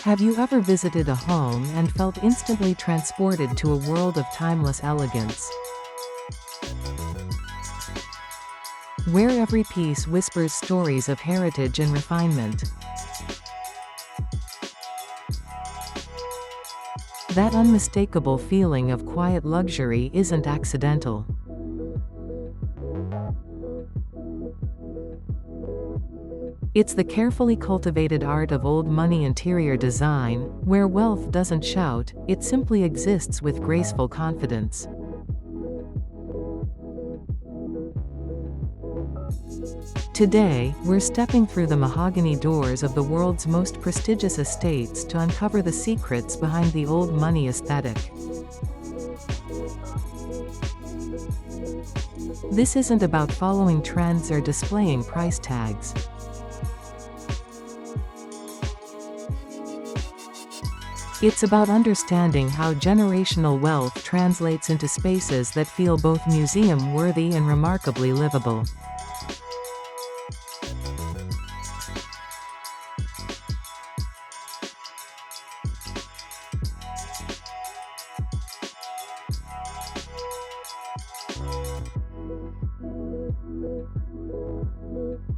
Have you ever visited a home and felt instantly transported to a world of timeless elegance, where every piece whispers stories of heritage and refinement? That unmistakable feeling of quiet luxury isn't accidental. It's the carefully cultivated art of old money interior design, where wealth doesn't shout, it simply exists with graceful confidence. Today, we're stepping through the mahogany doors of the world's most prestigious estates to uncover the secrets behind the old money aesthetic. This isn't about following trends or displaying price tags. It's about understanding how generational wealth translates into spaces that feel both museum-worthy and remarkably livable.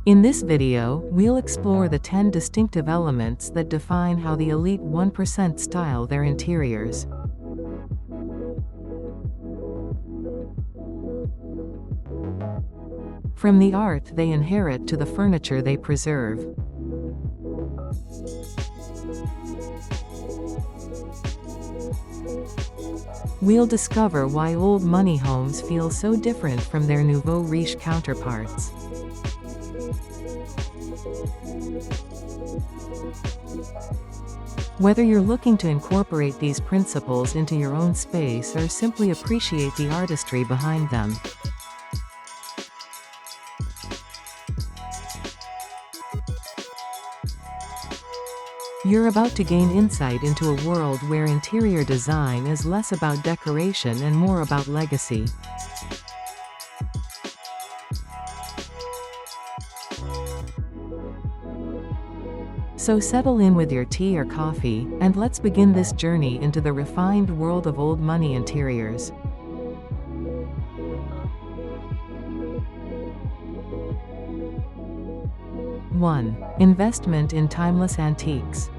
In this video, we'll explore the 10 distinctive elements that define how the elite 1% style their interiors. From the art they inherit to the furniture they preserve. We'll discover why old money homes feel so different from their nouveau riche counterparts. Whether you're looking to incorporate these principles into your own space or simply appreciate the artistry behind them, you're about to gain insight into a world where interior design is less about decoration and more about legacy. So settle in with your tea or coffee, and let's begin this journey into the refined world of old money interiors. One. Investment in timeless antiques.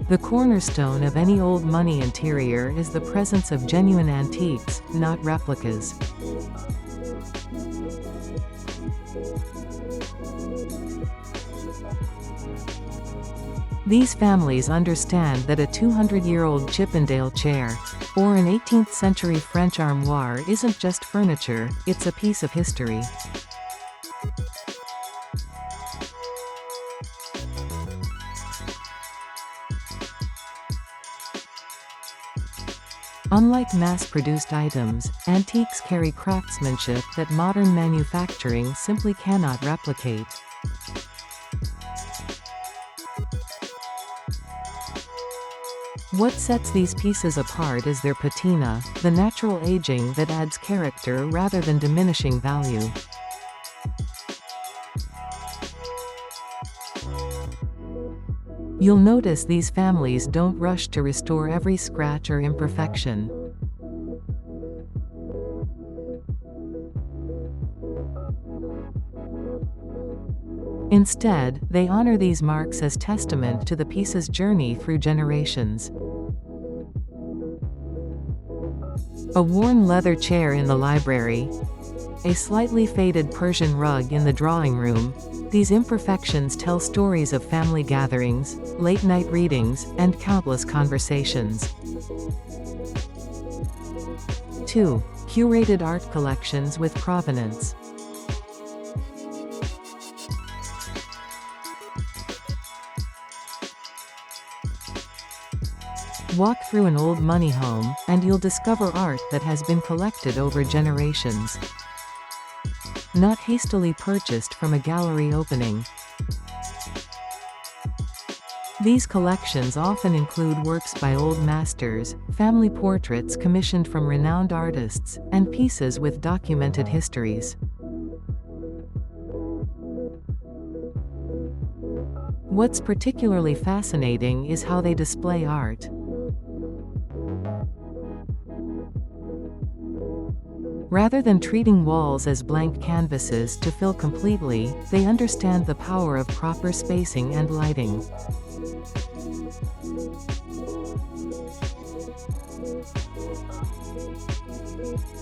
The cornerstone of any old money interior is the presence of genuine antiques, not replicas. These families understand that a 200-year-old Chippendale chair, or an 18th-century French armoire isn't just furniture, it's a piece of history. Unlike mass-produced items, antiques carry craftsmanship that modern manufacturing simply cannot replicate. What sets these pieces apart is their patina, the natural aging that adds character rather than diminishing value. You'll notice these families don't rush to restore every scratch or imperfection. Instead, they honor these marks as testament to the piece's journey through generations. A worn leather chair in the library, a slightly faded Persian rug in the drawing room, these imperfections tell stories of family gatherings, late-night readings, and countless conversations. 2. Curated art collections with provenance. Walk through an old money home, and you'll discover art that has been collected over generations. Not hastily purchased from a gallery opening. These collections often include works by old masters, family portraits commissioned from renowned artists, and pieces with documented histories. What's particularly fascinating is how they display art. Rather than treating walls as blank canvases to fill completely, they understand the power of proper spacing and lighting.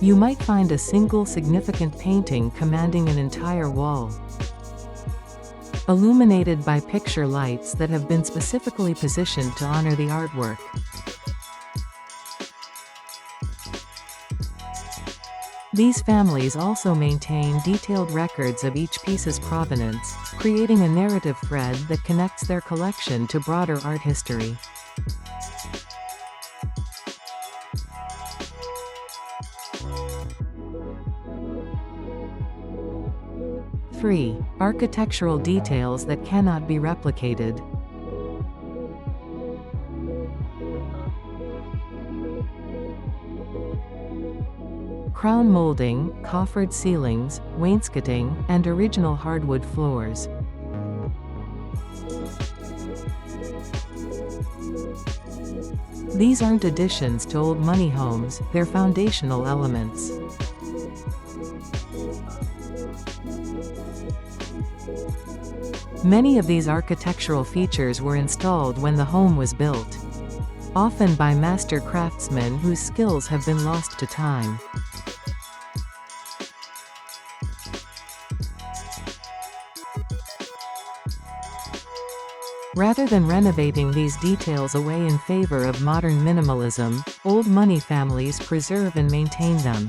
You might find a single significant painting commanding an entire wall, illuminated by picture lights that have been specifically positioned to honor the artwork. These families also maintain detailed records of each piece's provenance, creating a narrative thread that connects their collection to broader art history. 3. Architectural details that cannot be replicated. Crown molding, coffered ceilings, wainscoting, and original hardwood floors. These aren't additions to old money homes, they're foundational elements. Many of these architectural features were installed when the home was built, often by master craftsmen whose skills have been lost to time. Rather than renovating these details away in favor of modern minimalism, old money families preserve and maintain them.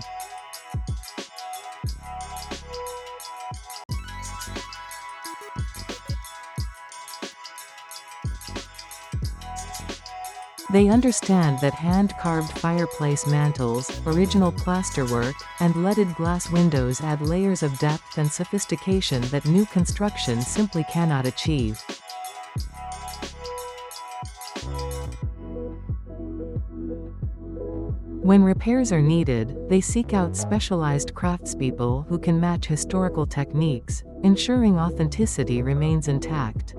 They understand that hand-carved fireplace mantels, original plasterwork, and leaded glass windows add layers of depth and sophistication that new construction simply cannot achieve. When repairs are needed, they seek out specialized craftspeople who can match historical techniques, ensuring authenticity remains intact.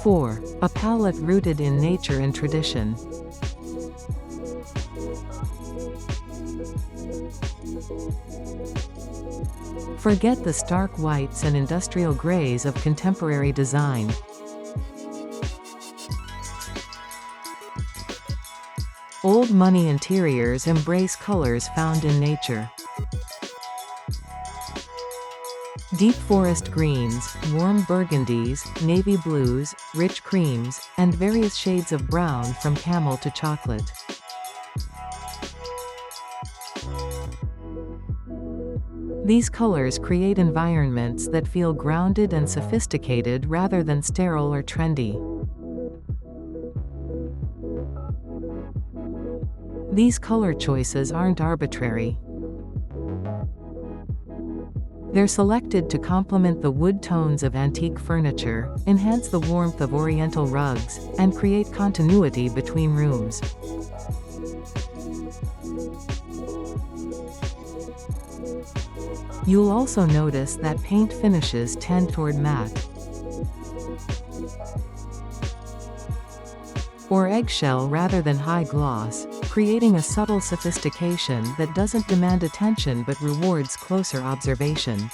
Four, a palette rooted in nature and tradition. Forget the stark whites and industrial grays of contemporary design. Old money interiors embrace colors found in nature. Deep forest greens, warm burgundies, navy blues, rich creams, and various shades of brown from camel to chocolate. These colors create environments that feel grounded and sophisticated rather than sterile or trendy. These color choices aren't arbitrary. They're selected to complement the wood tones of antique furniture, enhance the warmth of oriental rugs, and create continuity between rooms. You'll also notice that paint finishes tend toward matte or eggshell rather than high gloss, creating a subtle sophistication that doesn't demand attention but rewards closer observation.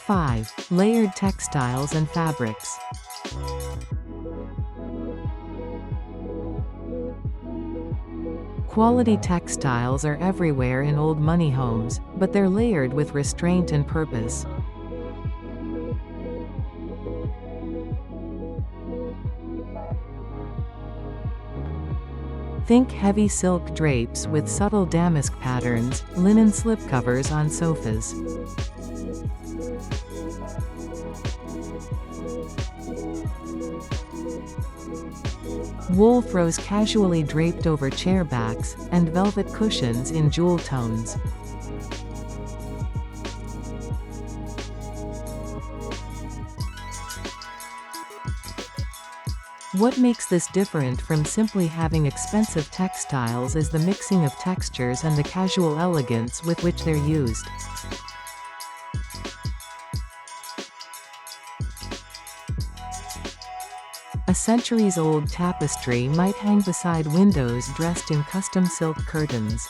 Five, layered textiles and fabrics. Quality textiles are everywhere in old money homes, but they're layered with restraint and purpose. Think heavy silk drapes with subtle damask patterns, linen slipcovers on sofas. Wool throws casually draped over chair backs, and velvet cushions in jewel tones. What makes this different from simply having expensive textiles is the mixing of textures and the casual elegance with which they're used. A centuries-old tapestry might hang beside windows dressed in custom silk curtains.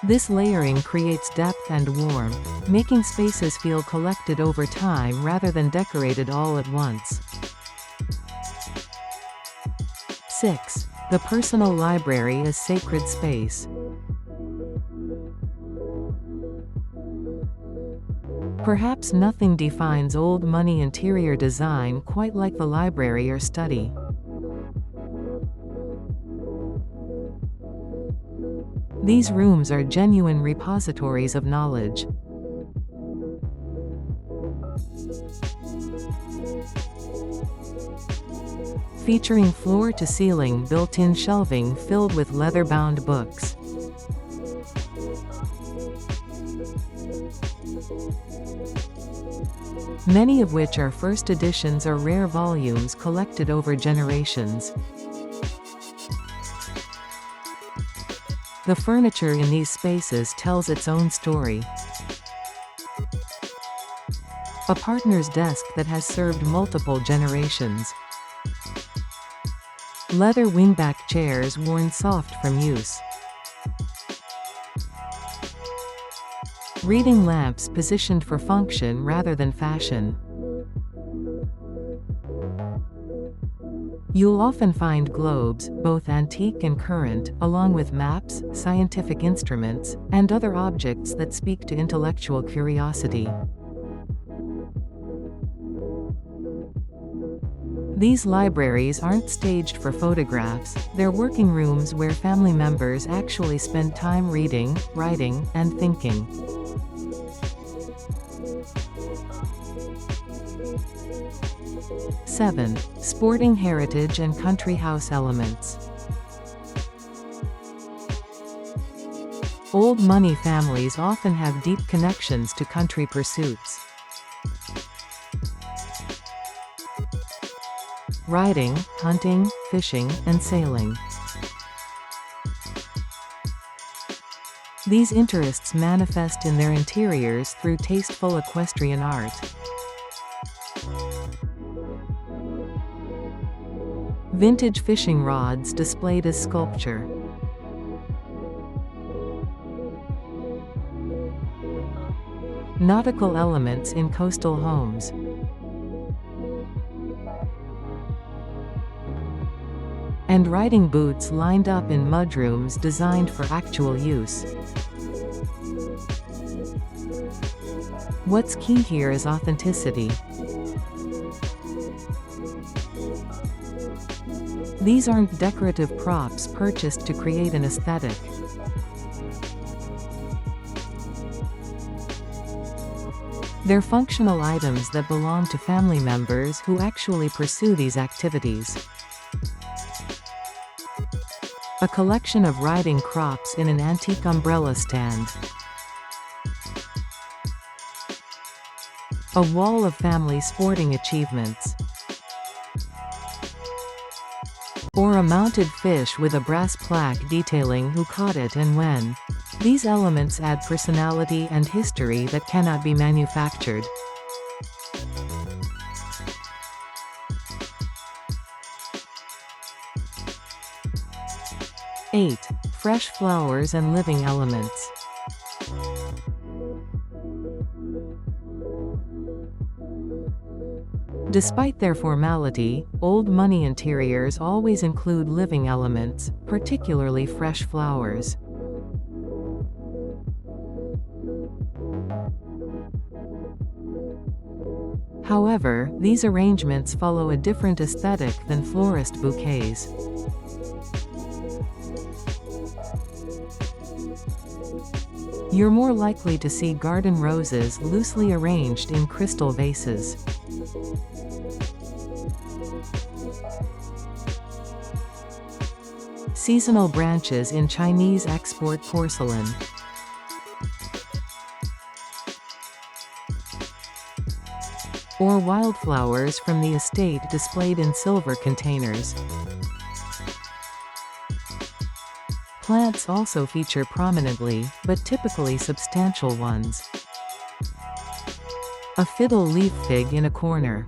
This layering creates depth and warmth, making spaces feel collected over time rather than decorated all at once. 6. The personal library as sacred space. Perhaps nothing defines old money interior design quite like the library or study. These rooms are genuine repositories of knowledge. Featuring floor-to-ceiling built-in shelving filled with leather-bound books. Many of which are first editions or rare volumes collected over generations. The furniture in these spaces tells its own story. A partner's desk that has served multiple generations. Leather wingback chairs worn soft from use. Reading lamps positioned for function rather than fashion. You'll often find globes, both antique and current, along with maps, scientific instruments, and other objects that speak to intellectual curiosity. These libraries aren't staged for photographs, they're working rooms where family members actually spend time reading, writing, and thinking. 7. Sporting heritage and country house elements. Old money families often have deep connections to country pursuits. Riding, hunting, fishing, and sailing. These interests manifest in their interiors through tasteful equestrian art. Vintage fishing rods displayed as sculpture. Nautical elements in coastal homes. And riding boots lined up in mudrooms designed for actual use. What's key here is authenticity. These aren't decorative props purchased to create an aesthetic. They're functional items that belong to family members who actually pursue these activities. A collection of riding crops in an antique umbrella stand. A wall of family sporting achievements. Or a mounted fish with a brass plaque detailing who caught it and when. These elements add personality and history that cannot be manufactured. 8. Fresh flowers and living elements. Despite their formality, old money interiors always include living elements, particularly fresh flowers. However, these arrangements follow a different aesthetic than florist bouquets. You're more likely to see garden roses loosely arranged in crystal vases. Seasonal branches in Chinese export porcelain. Or wildflowers from the estate displayed in silver containers. Plants also feature prominently, but typically substantial ones. A fiddle leaf fig in a corner.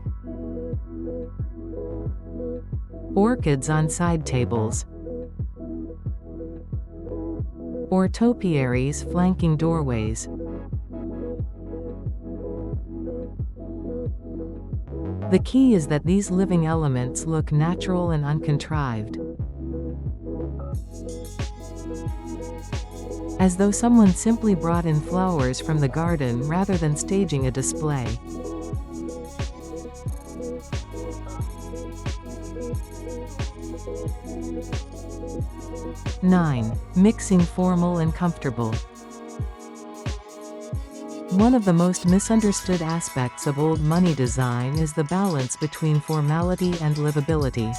Orchids on side tables. Or topiaries flanking doorways. The key is that these living elements look natural and uncontrived. As though someone simply brought in flowers from the garden rather than staging a display. Nine. Mixing formal and comfortable. One of the most misunderstood aspects of old money design is the balance between formality and livability.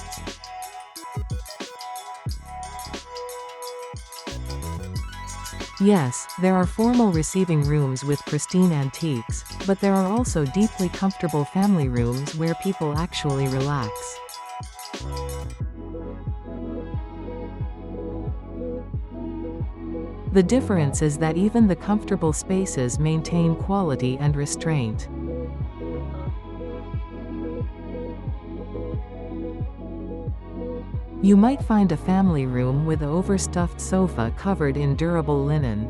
Yes, there are formal receiving rooms with pristine antiques, but there are also deeply comfortable family rooms where people actually relax. The difference is that even the comfortable spaces maintain quality and restraint. You might find a family room with an overstuffed sofa covered in durable linen.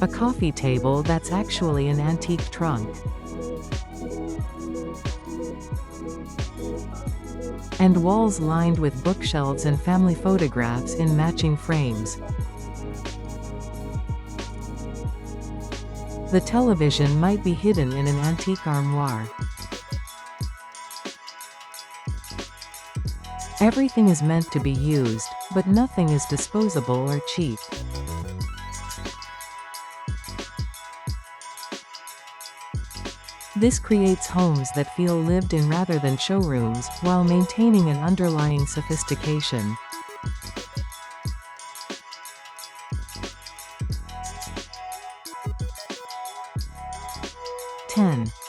A coffee table that's actually an antique trunk. And walls lined with bookshelves and family photographs in matching frames. The television might be hidden in an antique armoire. Everything is meant to be used, but nothing is disposable or cheap. This creates homes that feel lived in rather than showrooms, while maintaining an underlying sophistication.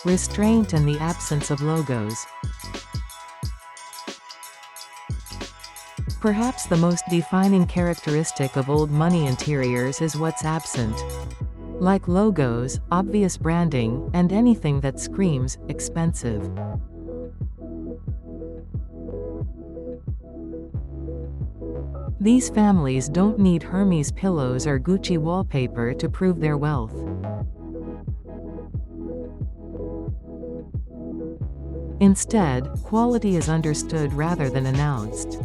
Restraint and the absence of logos. Perhaps the most defining characteristic of old money interiors is what's absent. Like logos, obvious branding, and anything that screams, expensive. These families don't need Hermes pillows or Gucci wallpaper to prove their wealth. Instead, quality is understood rather than announced.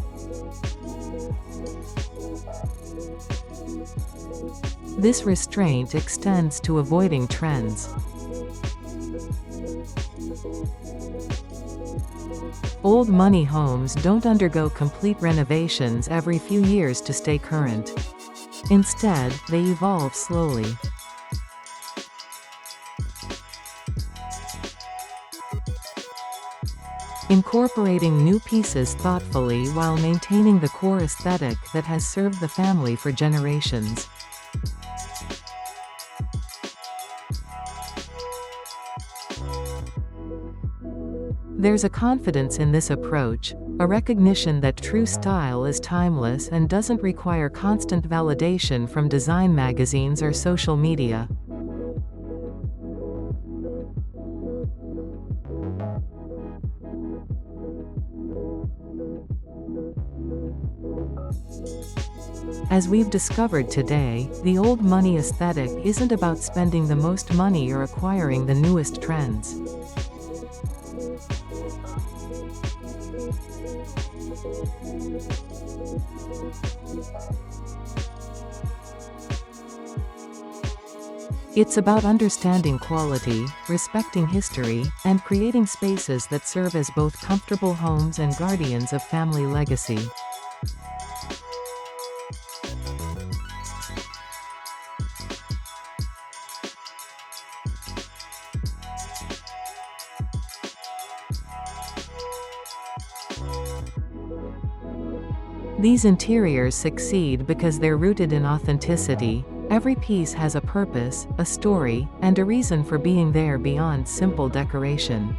This restraint extends to avoiding trends. Old money homes don't undergo complete renovations every few years to stay current. Instead, they evolve slowly. Incorporating new pieces thoughtfully while maintaining the core aesthetic that has served the family for generations. There's a confidence in this approach, a recognition that true style is timeless and doesn't require constant validation from design magazines or social media. As we've discovered today, the old money aesthetic isn't about spending the most money or acquiring the newest trends. It's about understanding quality, respecting history, and creating spaces that serve as both comfortable homes and guardians of family legacy. These interiors succeed because they're rooted in authenticity. Every piece has a purpose, a story, and a reason for being there beyond simple decoration.